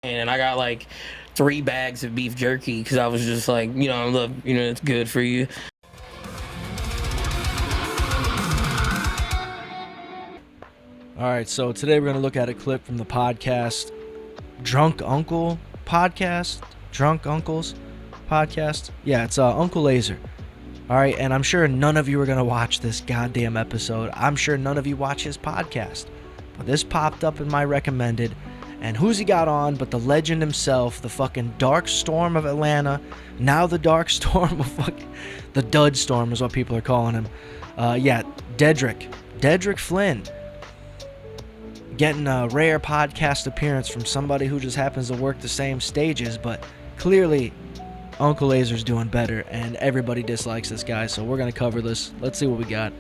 and I got like 3 bags of beef jerky because I was just like, look, it's good for you. All right, so today we're going to look at a clip from the podcast Drunk Uncles podcast. Yeah, it's Uncle Laser. All right, and I'm sure none of you are going to watch this goddamn episode. I'm sure none of you watch his podcast. But this popped up in my recommended, and who's he got on but the legend himself, the fucking Dark Storm of Atlanta, now the Dark Storm of the Dud Storm is what people are calling him. Dedric Flynn. Getting a rare podcast appearance from somebody who just happens to work the same stages, but clearly Uncle Laser's doing better, and everybody dislikes this guy, so we're going to cover this. Let's see what we got.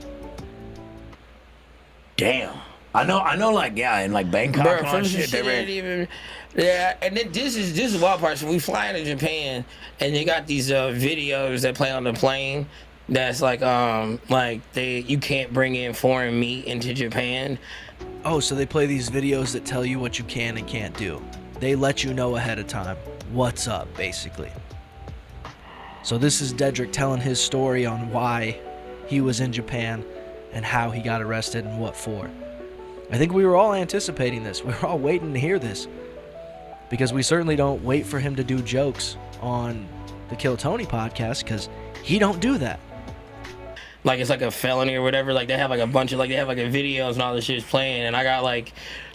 Damn. I know, like, yeah, in, like, Bangkok and all that shit, yeah, and then this is the wild part. So we fly into Japan, and they got these videos that play on the plane that's like you can't bring in foreign meat into Japan. Oh, so they play these videos that tell you what you can and can't do. They let you know ahead of time what's up, basically. So this is Dedric telling his story on why he was in Japan and how he got arrested and what for. I think we were all anticipating this. We were all waiting to hear this, because we certainly don't wait for him to do jokes on the Kill Tony podcast, because he don't do that. Like, it's like a felony or whatever. Like, they have like a bunch of videos and all this shit's playing, and I got like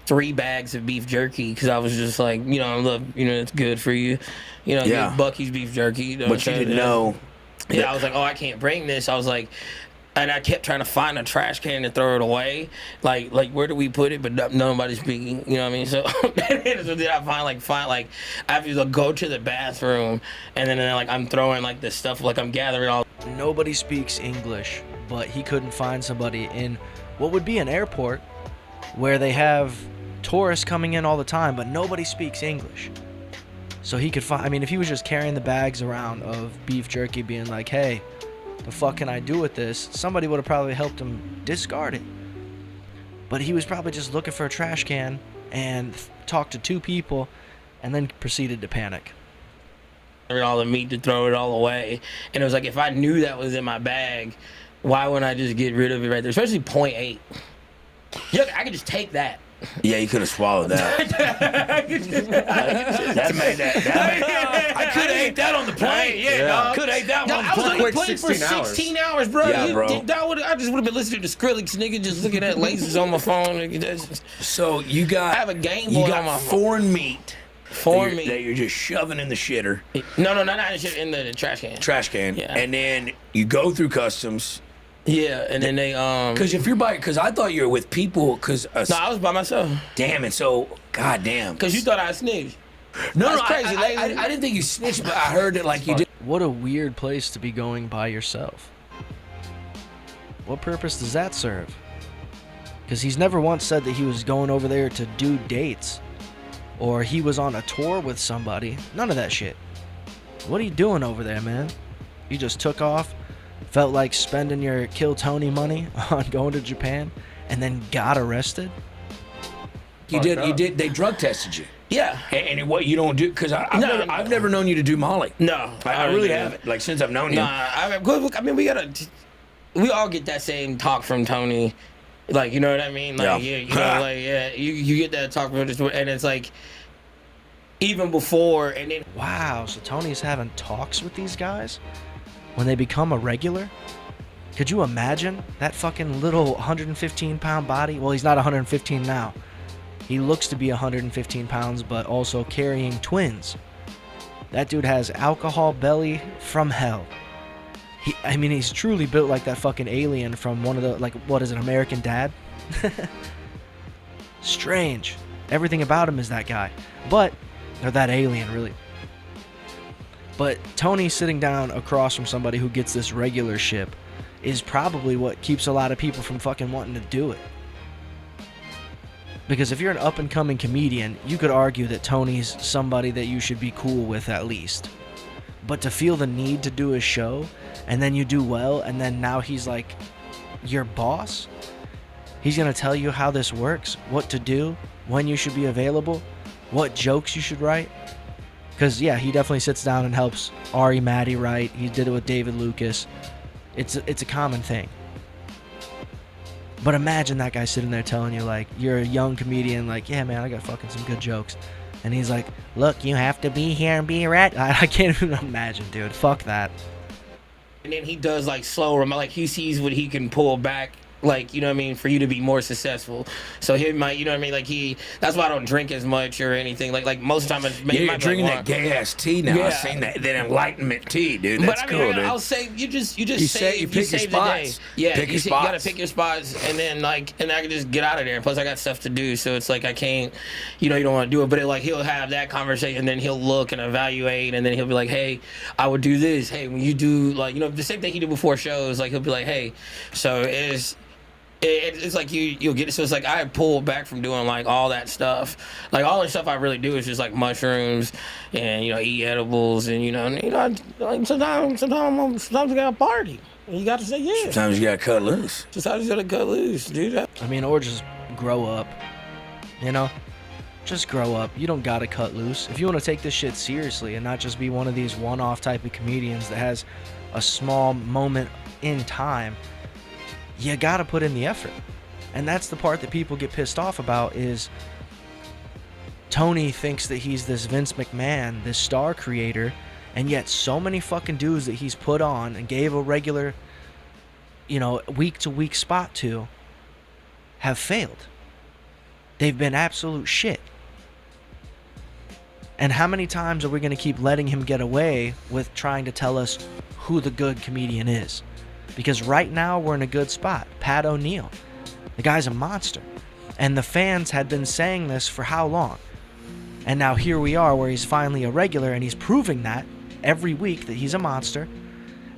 3 bags of beef jerky because I was just like, look, it's good for you. Get Bucky's beef jerky. But you didn't know. Yeah, I was like, oh, I can't bring this. I was like, and I kept trying to find a trash can to throw it away. Like where do we put it? But nobody's speaking. You know what I mean? So, so did I find I have to go to the bathroom, and then like I'm throwing like this stuff, like I'm gathering all. Nobody speaks English, but he couldn't find somebody in what would be an airport where they have tourists coming in all the time, but nobody speaks English. So he could find, if he was just carrying the bags around of beef jerky being like, hey, the fuck can I do with this? Somebody would have probably helped him discard it. But he was probably just looking for a trash can and talked to 2 people and then proceeded to panic. All the meat to throw it all away, and it was like, if I knew that was in my bag, why wouldn't I just get rid of it right there? Especially 0.8. Yeah, I could just take that. Yeah, you could have swallowed that. I could have ate that on the plane. Yeah. Could have ate that on the plane. I was on the plane for 16 hours, bro. Yeah, bro. I just would have been listening to Skrillex, nigga, just looking at lasers on my phone. So I have a Game Boy on my phone. Foreign meat. That you're just shoving in the shitter. No, not in the trash can. Trash can. Yeah. And then you go through customs. Yeah, and then they because I thought you were with people. No, I was by myself. Damn it! So goddamn. Because you thought I snitched. No, crazy. I didn't think you snitched, but I heard it like you did. What a weird place to be going by yourself. What purpose does that serve? Because he's never once said that he was going over there to do dates, or he was on a tour with somebody. None of that shit. What are you doing over there, man? You just took off, felt like spending your Kill Tony money on going to Japan, and then got arrested? You did. They drug tested you. Yeah. And what you don't do, because I've never known you to do Molly. No. I really haven't. Like, since I've known you. We all get that same talk from Tony. Like, you know what I mean? Like, you get that talk from this, and it's like, even before, and then. Wow, so Tony's having talks with these guys when they become a regular? Could you imagine that fucking little 115-pound body? Well, he's not 115 now. He looks to be 115 pounds, but also carrying twins. That dude has alcohol belly from hell. He's truly built like that fucking alien from one of the, what is it, American Dad? Strange. Everything about him is that guy. Or that alien, really. But Tony sitting down across from somebody who gets this regular ship is probably what keeps a lot of people from fucking wanting to do it. Because if you're an up-and-coming comedian, you could argue that Tony's somebody that you should be cool with at least. But to feel the need to do a show, and then you do well, and then now he's like your boss? He's going to tell you how this works, what to do, when you should be available, what jokes you should write. Because, yeah, he definitely sits down and helps Ari Maddie write. He did it with David Lucas. It's a common thing. But imagine that guy sitting there telling you, like, you're a young comedian, like, yeah, man, I got fucking some good jokes. And he's like, look, you have to be here and be right. I can't even imagine, dude. Fuck that. And then he does like slower, like he sees what he can pull back, like, you know what I mean, for you to be more successful. So he might, you know what I mean, like that's why I don't drink as much or anything. Like most of the time, you're drinking that gay ass tea now. Yeah. I've seen that enlightenment tea, dude. That's cool, dude. I'll say you pick your spots. Yeah, you gotta pick your spots, and then I can just get out of there. And plus, I got stuff to do, so it's like I can't, you don't want to do it. But he'll have that conversation, and then he'll look and evaluate, and then he'll be like, hey, I would do this. Hey, when you do the same thing he did before shows, like he'll be like, hey, so it's like you'll get it. So it's like I pulled back from doing like all that stuff. Like all the stuff I really do is just like mushrooms and eat edibles and like sometimes you gotta party. And you got to say yeah. Sometimes you gotta cut loose. Sometimes you gotta cut loose, dude. I mean, or just grow up. Just grow up. You don't gotta cut loose. If you want to take this shit seriously and not just be one of these one-off type of comedians that has a small moment in time, you gotta put in the effort. And that's the part that people get pissed off about is Tony thinks that he's this Vince McMahon, this star creator, and yet so many fucking dudes that he's put on and gave a regular, week-to-week spot to have failed. They've been absolute shit. And how many times are we going to keep letting him get away with trying to tell us who the good comedian is? Because right now we're in a good spot. Pat O'Neill, the guy's a monster. And the fans had been saying this for how long? And now here we are where he's finally a regular and he's proving that every week that he's a monster.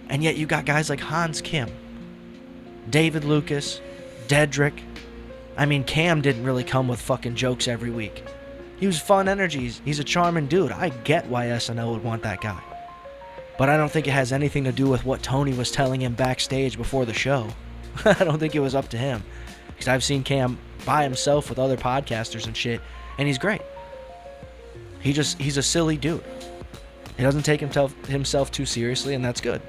And yet you got guys like Hans Kim, David Lucas, Dedric. I mean, Cam didn't really come with fucking jokes every week. He was fun energies. He's a charming dude. I get why SNL would want that guy. But I don't think it has anything to do with what Tony was telling him backstage before the show. I don't think it was up to him. Because I've seen Cam by himself with other podcasters and shit, and he's great. He's a silly dude. He doesn't take himself too seriously, and that's good.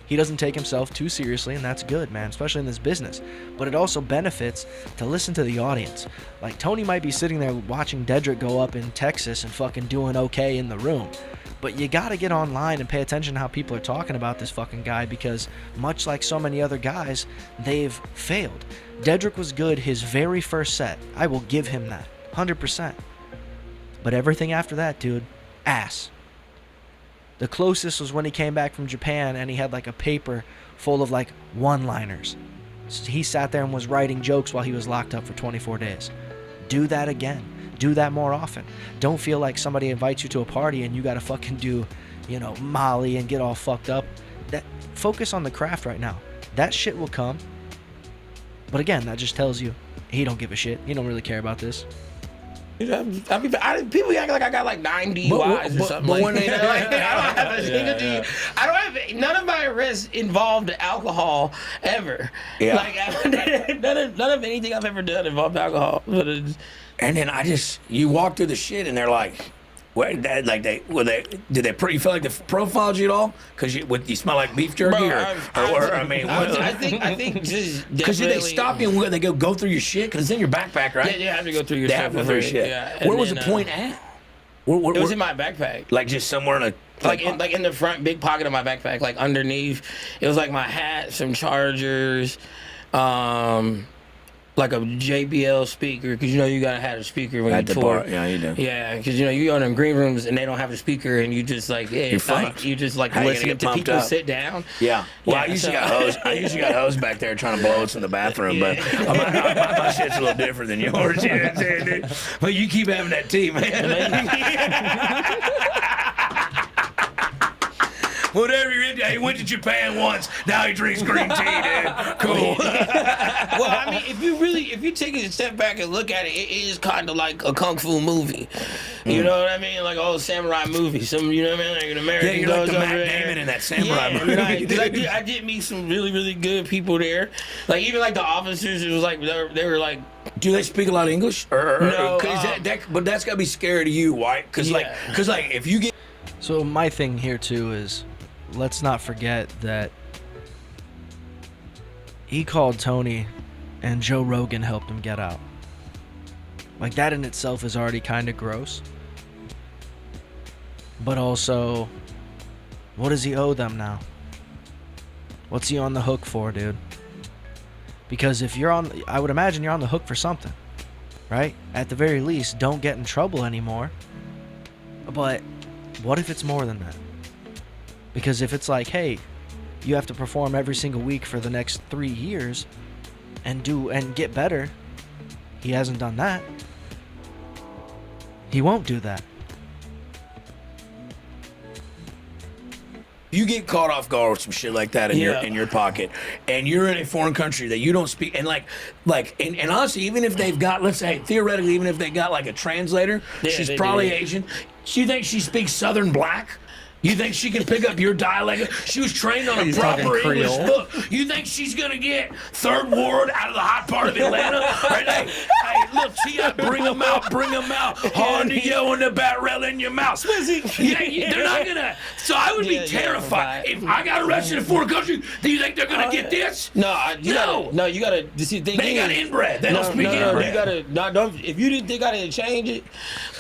He doesn't take himself too seriously, and that's good, man, especially in this business. But it also benefits to listen to the audience. Like, Tony might be sitting there watching Dedric go up in Texas and fucking doing okay in the room. But you gotta get online and pay attention to how people are talking about this fucking guy, because much like so many other guys, they've failed. Dedric was good his very first set. I will give him that, 100%. But everything after that, dude, ass. The closest was when he came back from Japan and he had like a paper full of like one-liners. So he sat there and was writing jokes while he was locked up for 24 days. Do that again. Do that more often. Don't feel like somebody invites you to a party and you gotta fucking do, Molly and get all fucked up. Focus on the craft right now. That shit will come. But again, that just tells you he don't give a shit. He don't really care about this. People act like I got like 9 DUIs or something. But when they, I don't have a single DUI. I don't have none of my arrests involved alcohol ever. Yeah. Like none of anything I've ever done involved alcohol. But and then you walk through the shit and they're like, did they feel like they profiled you at all? Because you smell like beef jerky, I think just because did they stop you and they go through your shit? Because it's in your backpack, right? Yeah, you have to go through your stuff. Yeah. Where was the point at? Where it was in my backpack. Like just somewhere in a in the front big pocket of my backpack, like underneath. It was like my hat, some chargers, like a JBL speaker, because you gotta have a speaker when you tour. Yeah, you do. Yeah, because you go in them green rooms and they don't have a speaker, and you just like you just like listen to people sit down. Yeah. Well, I usually got hosed back there trying to blow us in the bathroom, but my shit's a little different than yours. You know what I'm saying, dude? But you keep having that tea, man. Whatever you're into. He went to Japan once. Now he drinks green tea, dude. Cool. Well, I mean, if you take a step back and look at it, it is kind of like a kung fu movie. You know what I mean? Like old samurai movie. Like an American. Yeah, you're like the Matt Damon in that samurai movie. I did meet some really, really good people there. Like even like the officers, it was like they were like Do they speak a lot of English? No, But that's gotta be scary to you, why? Because like if you get So my thing here too is, let's not forget that he called Tony, and Joe Rogan helped him get out. Like, that in itself is already kind of gross. But also, what does he owe them now? What's he on the hook for, dude? Because if you're on, I would imagine you're on the hook for something, right? At the very least, don't get in trouble anymore. But what if it's more than that? Because if it's like, hey, you have to perform every single week for the next 3 years and get better, he hasn't done that. He won't do that. you get caught off guard with some shit like that in your pocket, and you're in a foreign country that you don't speak, and and honestly, even if they've got, let's say theoretically, even if they got like a translator, she's probably Asian. Do you think she speaks Southern Black? You think she can pick up your dialect? She was trained on a proper English book. You think she's gonna get Third Ward out of the hot part of Atlanta? Right? Hey, look, T.I., bring them out. Hard to yell in the bat rail in your mouth. Yeah, they're not gonna. So I would be terrified if I got arrested in a foreign country. Do you think they're gonna get this? No, you gotta. See, they got inbred. They don't speak inbred. No, you gotta. No, don't. If you didn't think I didn't change it.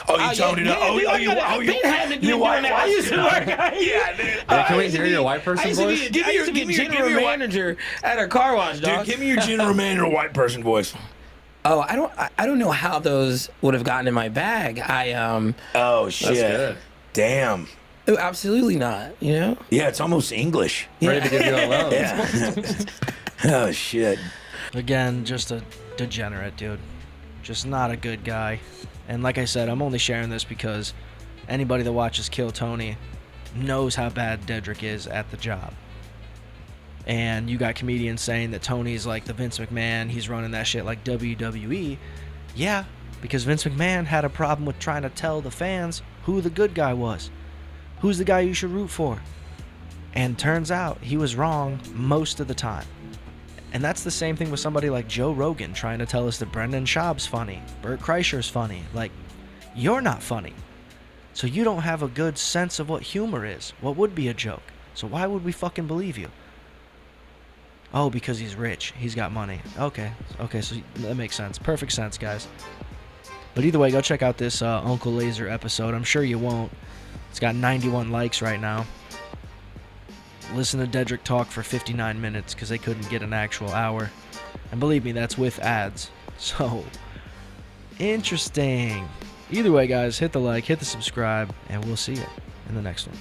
Oh, you told me to. I've had to do that. I used to work. Yeah, dude. Can we hear your white person voice? I used to be general manager at a car wash, dog. Dude, give me your general manager white person voice. Oh, I don't know how those would have gotten in my bag. Oh shit. That's good. Damn. Absolutely not. You know. Yeah, it's almost English. Ready to give you a loan. Yeah. Oh shit. Again, just a degenerate, dude. Just not a good guy. And like I said, I'm only sharing this because anybody that watches Kill Tony knows how bad Dedric is at the job. And you got comedians saying that Tony's like the Vince McMahon, he's running that shit like WWE. Yeah, because Vince McMahon had a problem with trying to tell the fans who the good guy was. Who's the guy you should root for? And turns out he was wrong most of the time. And that's the same thing with somebody like Joe Rogan trying to tell us that Brendan Schaub's funny, Bert Kreischer's funny. Like, you're not funny. So you don't have a good sense of what humor is. What would be a joke? So why would we fucking believe you? Oh, because he's rich. He's got money. Okay, so that makes sense. Perfect sense, guys. But either way, go check out this Uncle Laser episode. I'm sure you won't. It's got 91 likes right now. Listen to Dedric talk for 59 minutes because they couldn't get an actual hour. And believe me, that's with ads. So, interesting. Either way, guys, hit the like, hit the subscribe, and we'll see you in the next one.